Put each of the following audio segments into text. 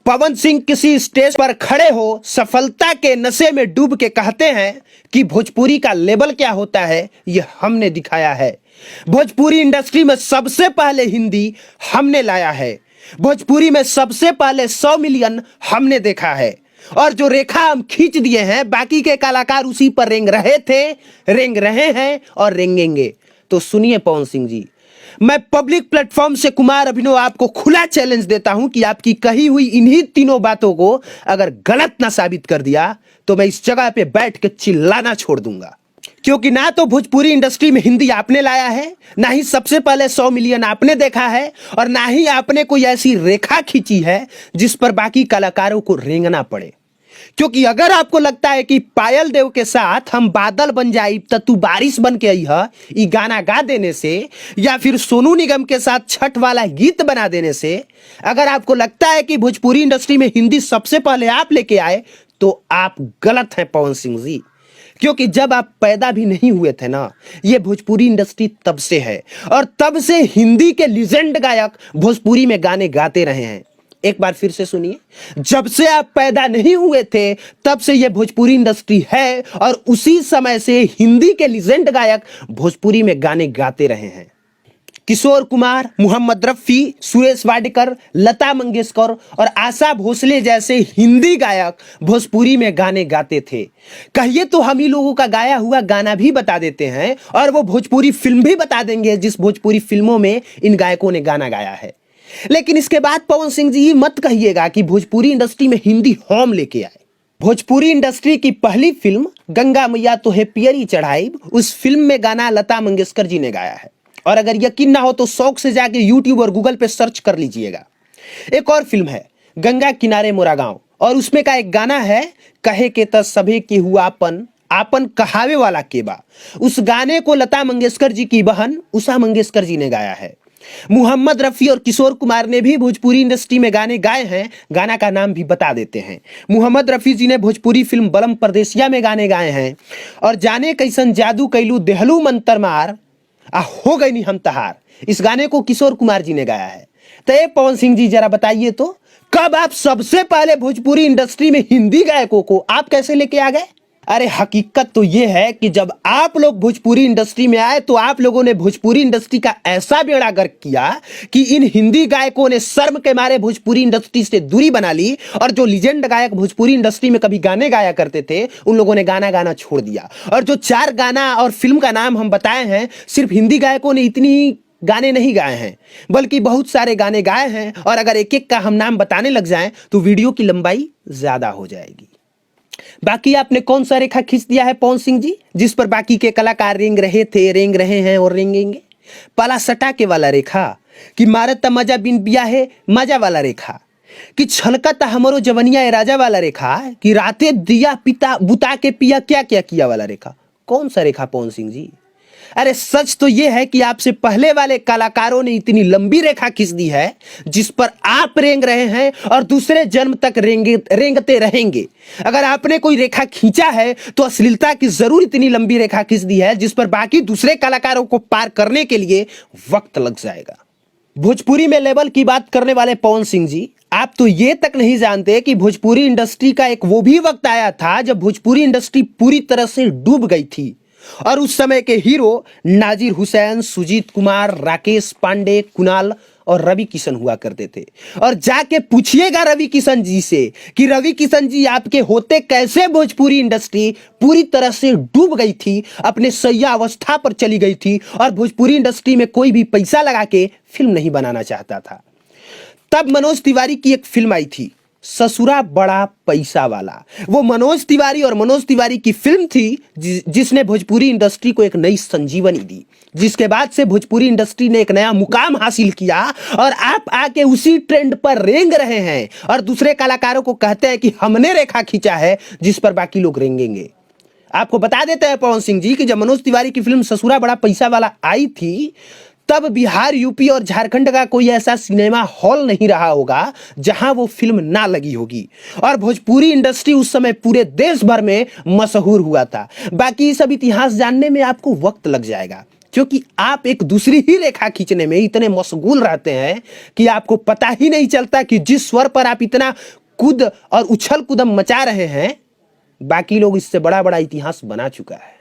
पवन सिंह किसी स्टेज पर खड़े हो सफलता के नशे में डूब के कहते हैं कि भोजपुरी का लेवल क्या होता है यह हमने दिखाया है। भोजपुरी इंडस्ट्री में सबसे पहले हिंदी हमने लाया है। भोजपुरी में सबसे पहले 100 मिलियन हमने देखा है और जो रेखा हम खींच दिए हैं बाकी के कलाकार उसी पर रेंग रहे थे, रेंग रहे हैं और रेंगेंगे। तो सुनिए पवन सिंह जी, मैं पब्लिक प्लेटफॉर्म से कुमार अभिनव आपको खुला चैलेंज देता हूं कि आपकी कही हुई इन्हीं तीनों बातों को अगर गलत ना साबित कर दिया तो मैं इस जगह पे बैठ के चिल्लाना छोड़ दूंगा। क्योंकि ना तो भोजपुरी इंडस्ट्री में हिंदी आपने लाया है, ना ही सबसे पहले 100 मिलियन आपने देखा है और ना ही आपने कोई ऐसी रेखा खींची है जिस पर बाकी कलाकारों को रेंगना पड़े। क्योंकि अगर आपको लगता है कि पायल देव के साथ हम बादल बन जाई त तू बारिश बन के आई है ये गाना गा देने से, या फिर सोनू निगम के साथ छठ वाला गीत बना देने से, अगर आपको लगता है कि भोजपुरी इंडस्ट्री में हिंदी सबसे पहले आप लेके आए तो आप गलत हैं पवन सिंह जी। क्योंकि जब आप पैदा भी नहीं हुए थे ना, ये भोजपुरी इंडस्ट्री तब से है और तब से हिंदी के लीजेंड गायक भोजपुरी में गाने गाते रहे हैं। एक बार फिर से सुनिए, जब से आप पैदा नहीं हुए थे तब से ये भोजपुरी इंडस्ट्री है और उसी समय से हिंदी के लीजेंड गायक भोजपुरी में गाने गाते रहे हैं। किशोर कुमार, मोहम्मद रफी, सुरेश वाडकर, लता मंगेशकर और आशा भोसले जैसे हिंदी गायक भोजपुरी में गाने गाते थे। कहिए तो हम ही लोगों का गाया हुआ गाना भी बता देते हैं और वो भोजपुरी फिल्म भी बता देंगे जिस भोजपुरी फिल्मों में इन गायकों ने गाना गाया है। लेकिन इसके बाद पवन सिंह जी मत कहिएगा कि भोजपुरी इंडस्ट्री में हिंदी हम लेके आए। भोजपुरी इंडस्ट्री की पहली फिल्म गंगा मैया तोहे पियरी चढ़ाई, उस फिल्म में गाना लता मंगेशकर जी ने गाया है। और अगर यकीन ना हो तो शौक से जाके यूट्यूब और गूगल पे सर्च कर लीजिएगा। एक और फिल्म है गंगा किनारे मोरा गांव और उसमें का एक गाना है कहे के त सभे के हुआ आपन कहावे वाला केबा। उस गाने को लता मंगेशकर जी की बहन उषा मंगेशकर जी ने गाया है। मोहम्मद रफी और किशोर कुमार ने भी भोजपुरी इंडस्ट्री में गाने गाए हैं। गाना का नाम भी बता देते हैं। मोहम्मद रफी जी ने भोजपुरी फिल्म बलम परदेसिया में गाने गाए हैं और जाने कैसन जादू कैलू देहलू मंतर मार हो गई नी हम तहार, इस गाने को किशोर कुमार जी ने गाया है। तो ये पवन सिंह जी जरा बताइए तो कब आप सबसे पहले भोजपुरी इंडस्ट्री में हिंदी गायकों को आप कैसे लेके आ गए? अरे हकीकत तो ये है कि जब आप लोग भोजपुरी इंडस्ट्री में आए तो आप लोगों ने भोजपुरी इंडस्ट्री का ऐसा बेड़ा गर्क किया कि इन हिंदी गायकों ने शर्म के मारे भोजपुरी इंडस्ट्री से दूरी बना ली और जो लीजेंड गायक भोजपुरी इंडस्ट्री में कभी गाने गाया करते थे उन लोगों ने गाना गाना छोड़ दिया। और जो 4 गाना और फिल्म का नाम हम बताए हैं, सिर्फ हिंदी गायकों ने इतनी गाने नहीं गाए हैं बल्कि बहुत सारे गाने गाए हैं और अगर एक एक का हम नाम बताने लग जाएं तो वीडियो की लंबाई ज्यादा हो जाएगी। बाकी आपने कौन सा रेखा खींच दिया है पवन सिंह जी जिस पर बाकी के कलाकार रेंग रहे थे, रेंग रहे हैं और रेंगेंगे? पाला सटा के वाला रेखा कि मारत मजा बिन बिया है मजा वाला रेखा कि छलकत हमरो जवनिया ए राजा वाला रेखा कि राते दिया पिता बुता के पिया क्या क्या किया वाला रेखा? कौन सा रेखा पवन सिंह जी? अरे सच तो यह है कि आपसे पहले वाले कलाकारों ने इतनी लंबी रेखा खींच दी है जिस पर आप रेंग रहे हैं और दूसरे जन्म तक रेंगते रहेंगे। अगर आपने कोई रेखा खींचा है तो अश्लीलता की जरूर इतनी लंबी रेखा खींच दी है जिस पर बाकी दूसरे कलाकारों को पार करने के लिए वक्त लग जाएगा। भोजपुरी में लेवल की बात करने वाले पवन सिंह जी, आप तो ये तक नहीं जानते कि भोजपुरी इंडस्ट्री का एक वो भी वक्त आया था जब भोजपुरी इंडस्ट्री पूरी तरह से डूब गई थी और उस समय के हीरो नाजिर हुसैन, सुजीत कुमार, राकेश पांडे, कुणाल और रवि किशन हुआ करते थे। और जाके पूछिएगा रवि किशन जी से कि रवि किशन जी आपके होते कैसे भोजपुरी इंडस्ट्री पूरी तरह से डूब गई थी, अपने सैया अवस्था पर चली गई थी और भोजपुरी इंडस्ट्री में कोई भी पैसा लगा के फिल्म नहीं बनाना चाहता था। तब मनोज तिवारी की एक फिल्म आई थी ससुरा बड़ा पैसा वाला। वो मनोज तिवारी और मनोज तिवारी की फिल्म थी जिसने भोजपुरी इंडस्ट्री को एक नई संजीवनी दी, जिसके बाद से भोजपुरी इंडस्ट्री ने एक नया मुकाम हासिल किया और आप आके उसी ट्रेंड पर रेंग रहे हैं और दूसरे कलाकारों को कहते हैं कि हमने रेखा खींचा है जिस पर बाकी लोग रेंगेंगे। आपको बता देते हैं पवन सिंह जी कि जब मनोज तिवारी की फिल्म ससुरा बड़ा पैसा वाला आई थी तब बिहार, यूपी और झारखंड का कोई ऐसा सिनेमा हॉल नहीं रहा होगा जहां वो फिल्म ना लगी होगी और भोजपुरी इंडस्ट्री उस समय पूरे देश भर में मशहूर हुआ था। बाकी सब इतिहास जानने में आपको वक्त लग जाएगा। क्योंकि आप एक दूसरी ही रेखा खींचने में इतने मशगूल रहते हैं कि आपको पता ही नहीं चलता कि जिस स्वर पर आप इतना कूद और उछल कूदम मचा रहे हैं, बाकी लोग इससे बड़ा बड़ा इतिहास बना चुका है।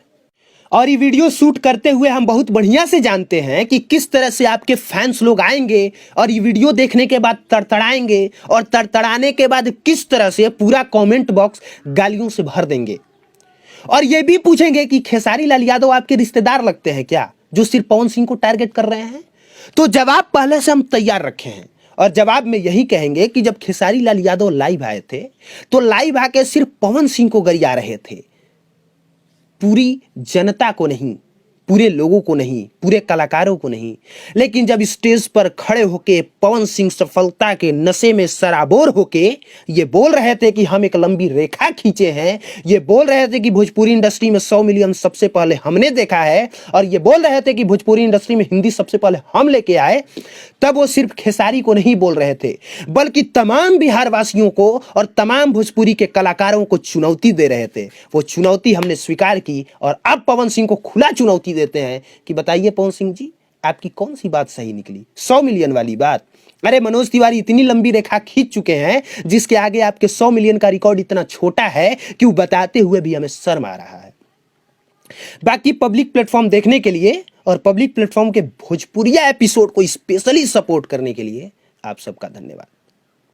और ये वीडियो शूट करते हुए हम बहुत बढ़िया से जानते हैं कि किस तरह से आपके फैंस लोग आएंगे और ये वीडियो देखने के बाद तड़तड़ाएंगे, और तड़तड़ाने के बाद किस तरह से पूरा कमेंट बॉक्स गालियों से भर देंगे, और ये भी पूछेंगे कि खेसारी लाल यादव आपके रिश्तेदार लगते हैं क्या, जो सिर्फ पवन सिंह को टारगेट कर रहे हैं। तो जवाब पहले से हम तैयार रखे हैं, और जवाब में यही कहेंगे कि जब खेसारी लाल यादव लाइव आए थे तो लाइव आके सिर्फ पवन सिंह को गरिया रहे थे, पूरी जनता को नहीं, पूरे लोगों को नहीं, पूरे कलाकारों को नहीं। लेकिन जब स्टेज पर खड़े होके पवन सिंह सफलता के नशे में सराबोर होके ये बोल रहे थे कि हम एक लंबी रेखा खींचे हैं, ये बोल रहे थे कि भोजपुरी इंडस्ट्री में 100 मिलियन सबसे पहले हमने देखा है, और ये बोल रहे थे कि भोजपुरी इंडस्ट्री में हिंदी सबसे पहले हम लेके आए, तब वो सिर्फ खेसारी को नहीं बोल रहे थे, बल्कि तमाम बिहार वासियों को और तमाम भोजपुरी के कलाकारों को चुनौती दे रहे थे। वो चुनौती हमने स्वीकार की, और अब पवन सिंह को खुला चुनौती देते हैं कि बताइए पवन सिंह जी, आपकी कौन सी बात सही निकली, 100 मिलियन वाली बात? अरे मनोज तिवारी इतनी लंबी रेखा खींच चुके हैं जिसके आगे आपके 100 मिलियन का रिकॉर्ड इतना छोटा है कि वो बताते हुए भी हमें शर्म आ रहा है। बाकी पब्लिक प्लेटफॉर्म देखने के लिए और पब्लिक प्लेटफॉर्म के भोजपुरिया एपिसोड को स्पेशली सपोर्ट करने के लिए आप सबका धन्यवाद।